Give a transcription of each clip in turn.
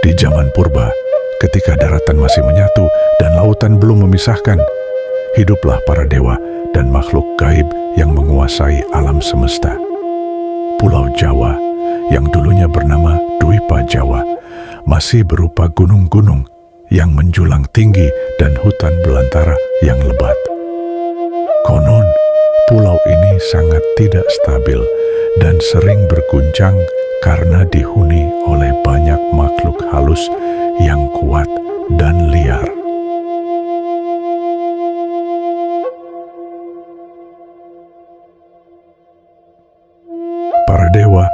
Di zaman purba, ketika daratan masih menyatu dan lautan belum memisahkan, hiduplah para dewa dan makhluk gaib yang menguasai alam semesta. Pulau Jawa, yang dulunya bernama Dwipa Jawa, masih berupa gunung-gunung yang menjulang tinggi dan hutan belantara yang lebat. Konon, pulau ini sangat tidak stabil dan sering berguncang karena dihuni oleh banyak makhluk halus yang kuat dan liar. Para dewa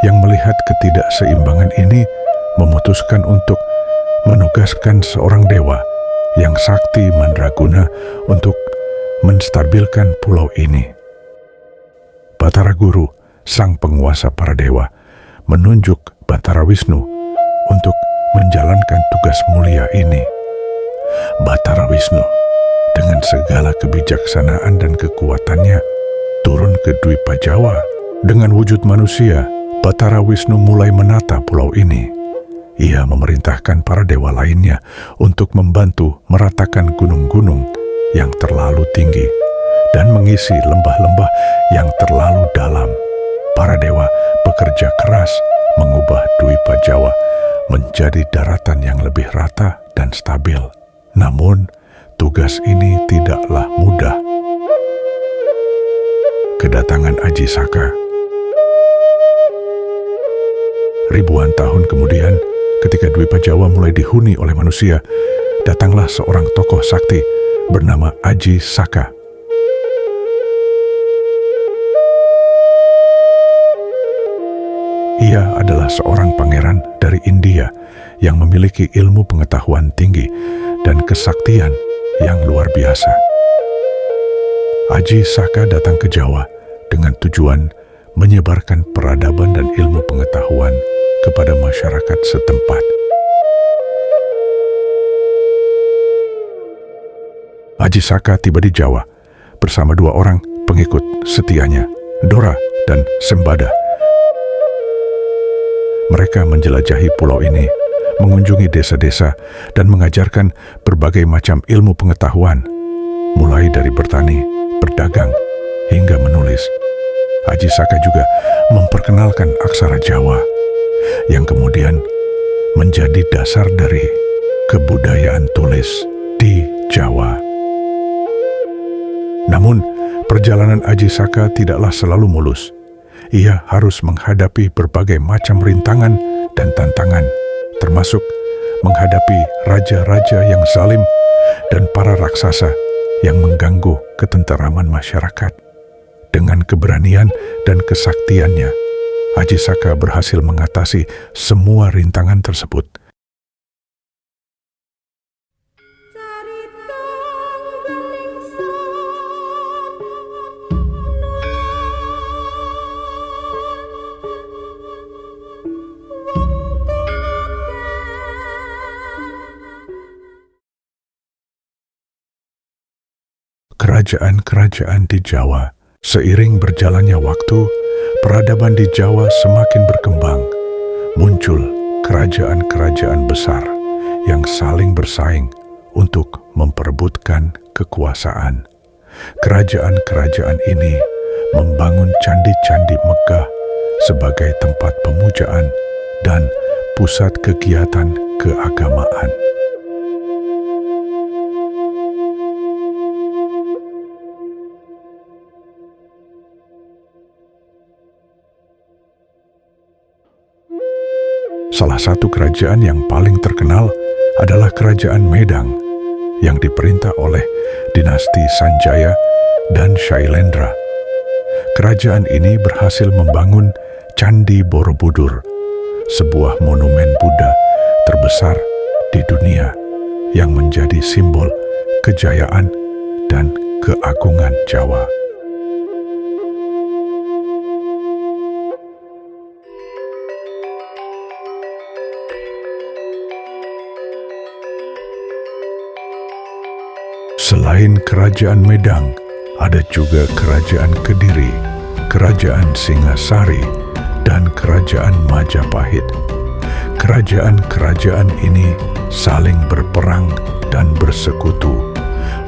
yang melihat ketidakseimbangan ini memutuskan untuk menugaskan seorang dewa yang sakti mandraguna untuk menstabilkan pulau ini. Batara Guru, sang penguasa para dewa, menunjuk Batara Wisnu untuk menjalankan tugas mulia ini. Batara Wisnu, dengan segala kebijaksanaan dan kekuatannya, turun ke Dwipa Jawa. Dengan wujud manusia, Batara Wisnu mulai menata pulau ini. Ia memerintahkan para dewa lainnya untuk membantu meratakan gunung-gunung yang terlalu tinggi dan mengisi lembah-lembah yang terlalu dalam. Para dewa bekerja keras mengubah Dwipa Jawa menjadi daratan yang lebih rata dan stabil. Namun, tugas ini tidaklah mudah. Kedatangan Aji Saka. Ribuan tahun kemudian, ketika Dwipa Jawa mulai dihuni oleh manusia, datanglah seorang tokoh sakti bernama Aji Saka. Ia adalah seorang pangeran dari India yang memiliki ilmu pengetahuan tinggi dan kesaktian yang luar biasa. Aji Saka datang ke Jawa dengan tujuan menyebarkan peradaban dan ilmu pengetahuan kepada masyarakat setempat. Aji Saka tiba di Jawa bersama dua orang pengikut setianya, Dora dan Sembada. Mereka menjelajahi pulau ini, mengunjungi desa-desa, dan mengajarkan berbagai macam ilmu pengetahuan, mulai dari bertani, berdagang, hingga menulis. Aji Saka juga memperkenalkan aksara Jawa, yang kemudian menjadi dasar dari kebudayaan tulis di Jawa. Namun, perjalanan Aji Saka tidaklah selalu mulus. Ia harus menghadapi berbagai macam rintangan dan tantangan, termasuk menghadapi raja-raja yang zalim dan para raksasa yang mengganggu ketenteraman masyarakat. Dengan keberanian dan kesaktiannya, Aji Saka berhasil mengatasi semua rintangan tersebut. Kerajaan-kerajaan di Jawa. Seiring berjalannya waktu, peradaban di Jawa semakin berkembang. Muncul kerajaan-kerajaan besar yang saling bersaing untuk memperebutkan kekuasaan. Kerajaan-kerajaan ini membangun candi-candi megah sebagai tempat pemujaan dan pusat kegiatan keagamaan. Salah satu kerajaan yang paling terkenal adalah Kerajaan Medang yang diperintah oleh dinasti Sanjaya dan Shailendra. Kerajaan ini berhasil membangun Candi Borobudur, sebuah monumen Buddha terbesar di dunia yang menjadi simbol kejayaan dan keagungan Jawa. Selain Kerajaan Medang, ada juga Kerajaan Kediri, Kerajaan Singasari, dan Kerajaan Majapahit. Kerajaan-kerajaan ini saling berperang dan bersekutu,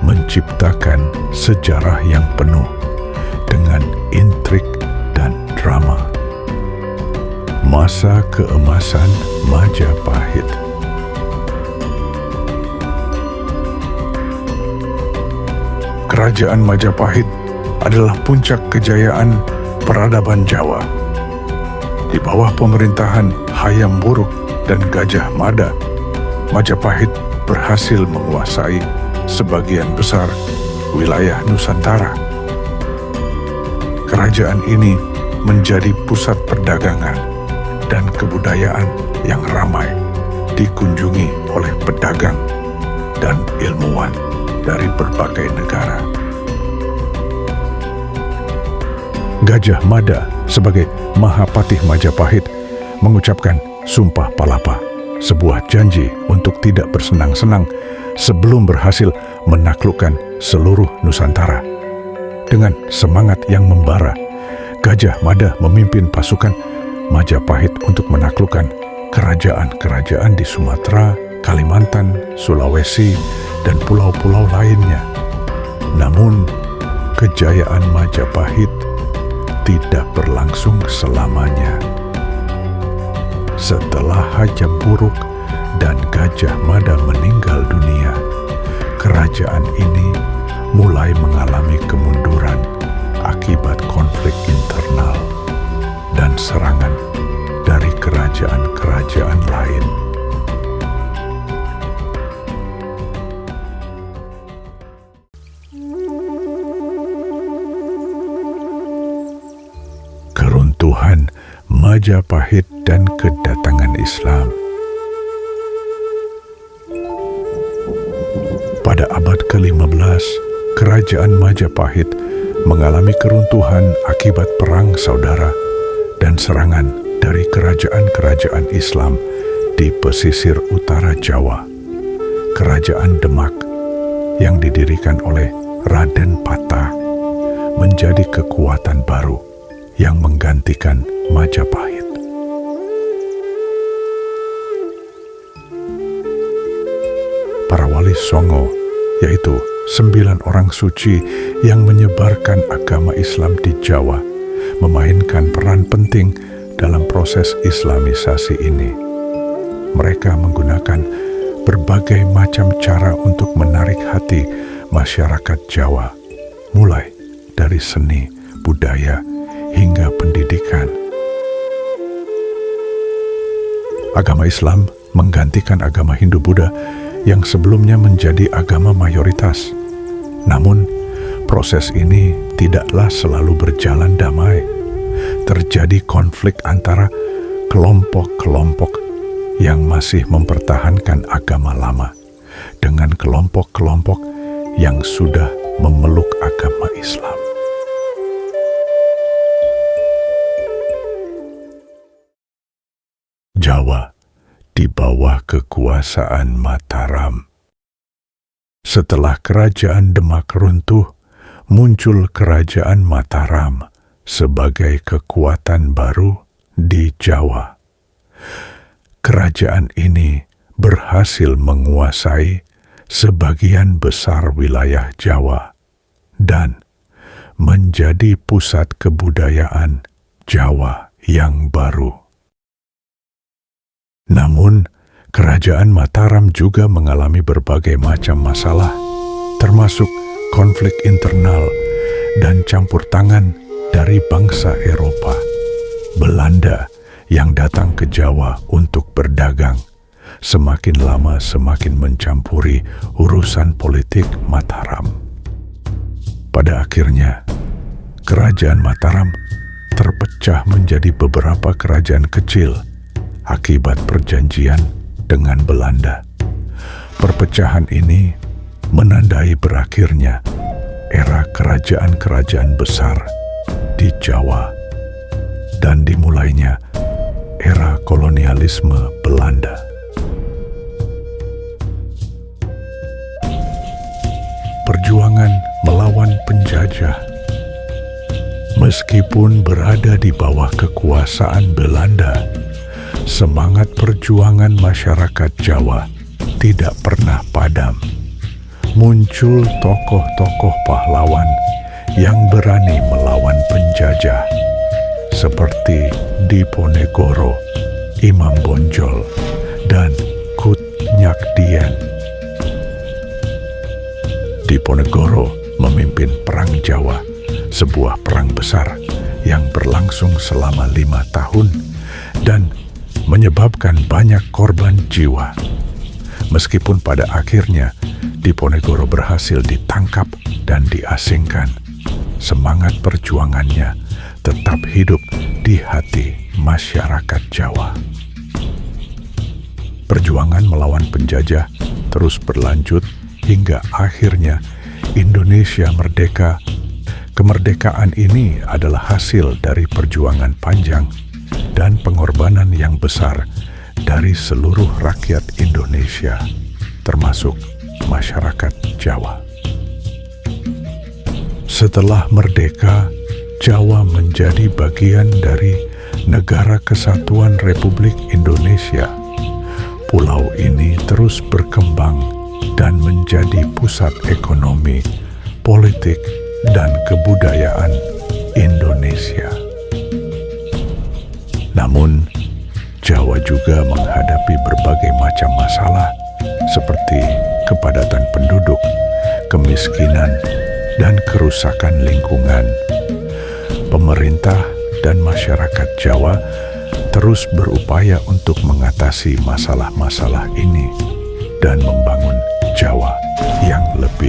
menciptakan sejarah yang penuh dengan intrik dan drama. Masa keemasan Majapahit. Kerajaan Majapahit adalah puncak kejayaan peradaban Jawa. Di bawah pemerintahan Hayam Wuruk dan Gajah Mada, Majapahit berhasil menguasai sebagian besar wilayah Nusantara. Kerajaan ini menjadi pusat perdagangan dan kebudayaan yang ramai dikunjungi oleh pedagang dan ilmuwan dari berbagai negara. Gajah Mada sebagai Mahapatih Majapahit mengucapkan Sumpah Palapa, sebuah janji untuk tidak bersenang-senang sebelum berhasil menaklukkan seluruh Nusantara. Dengan semangat yang membara, Gajah Mada memimpin pasukan Majapahit untuk menaklukkan kerajaan-kerajaan di Sumatera, Kalimantan, Sulawesi, dan pulau-pulau lainnya. Namun, kejayaan Majapahit tidak berlangsung selamanya. Setelah Hayam Wuruk dan Gajah Mada meninggal dunia, kerajaan ini mulai mengalami kemunduran akibat konflik internal dan serangan dari kerajaan-kerajaan lain. Keruntuhan Majapahit dan kedatangan Islam. Pada abad ke-15, kerajaan Majapahit mengalami keruntuhan akibat perang saudara dan serangan dari kerajaan-kerajaan Islam di pesisir utara Jawa. Kerajaan Demak yang didirikan oleh Raden Patah menjadi kekuatan baru yang menggantikan Majapahit. Para wali Songo, yaitu 9 orang suci yang menyebarkan agama Islam di Jawa, memainkan peran penting dalam proses Islamisasi ini. Mereka menggunakan berbagai macam cara untuk menarik hati masyarakat Jawa, mulai dari seni, budaya, hingga pendidikan. Agama Islam menggantikan agama Hindu-Buddha yang sebelumnya menjadi agama mayoritas. Namun, proses ini tidaklah selalu berjalan damai. Terjadi konflik antara kelompok-kelompok yang masih mempertahankan agama lama dengan kelompok-kelompok yang sudah memeluk agama Islam. Jawa di bawah kekuasaan Mataram. Setelah kerajaan Demak runtuh, muncul kerajaan Mataram sebagai kekuatan baru di Jawa. Kerajaan ini berhasil menguasai sebagian besar wilayah Jawa dan menjadi pusat kebudayaan Jawa yang baru. Namun, kerajaan Mataram juga mengalami berbagai macam masalah, termasuk konflik internal dan campur tangan dari bangsa Eropa. Belanda yang datang ke Jawa untuk berdagang, semakin lama semakin mencampuri urusan politik Mataram. Pada akhirnya, kerajaan Mataram terpecah menjadi beberapa kerajaan kecil akibat perjanjian dengan Belanda. Perpecahan ini menandai berakhirnya era kerajaan-kerajaan besar di Jawa dan dimulainya era kolonialisme Belanda. Perjuangan melawan penjajah. Meskipun berada di bawah kekuasaan Belanda, semangat perjuangan masyarakat Jawa tidak pernah padam. Muncul tokoh-tokoh pahlawan yang berani melawan penjajah, seperti Diponegoro, Imam Bonjol, dan Kut Nyakdien. Diponegoro memimpin Perang Jawa, sebuah perang besar yang berlangsung selama 5 tahun dan menyebabkan banyak korban jiwa. Meskipun pada akhirnya Diponegoro berhasil ditangkap dan diasingkan, semangat perjuangannya tetap hidup di hati masyarakat Jawa. Perjuangan melawan penjajah terus berlanjut hingga akhirnya Indonesia merdeka. Kemerdekaan ini adalah hasil dari perjuangan panjang dan pengorbanan yang besar dari seluruh rakyat Indonesia, termasuk masyarakat Jawa. Setelah merdeka, Jawa menjadi bagian dari Negara Kesatuan Republik Indonesia. Pulau ini terus berkembang dan menjadi pusat ekonomi, politik, dan kebudayaan Indonesia. Namun, Jawa juga menghadapi berbagai macam masalah seperti kepadatan penduduk, kemiskinan, dan kerusakan lingkungan. Pemerintah dan masyarakat Jawa terus berupaya untuk mengatasi masalah-masalah ini dan membangun Jawa yang lebih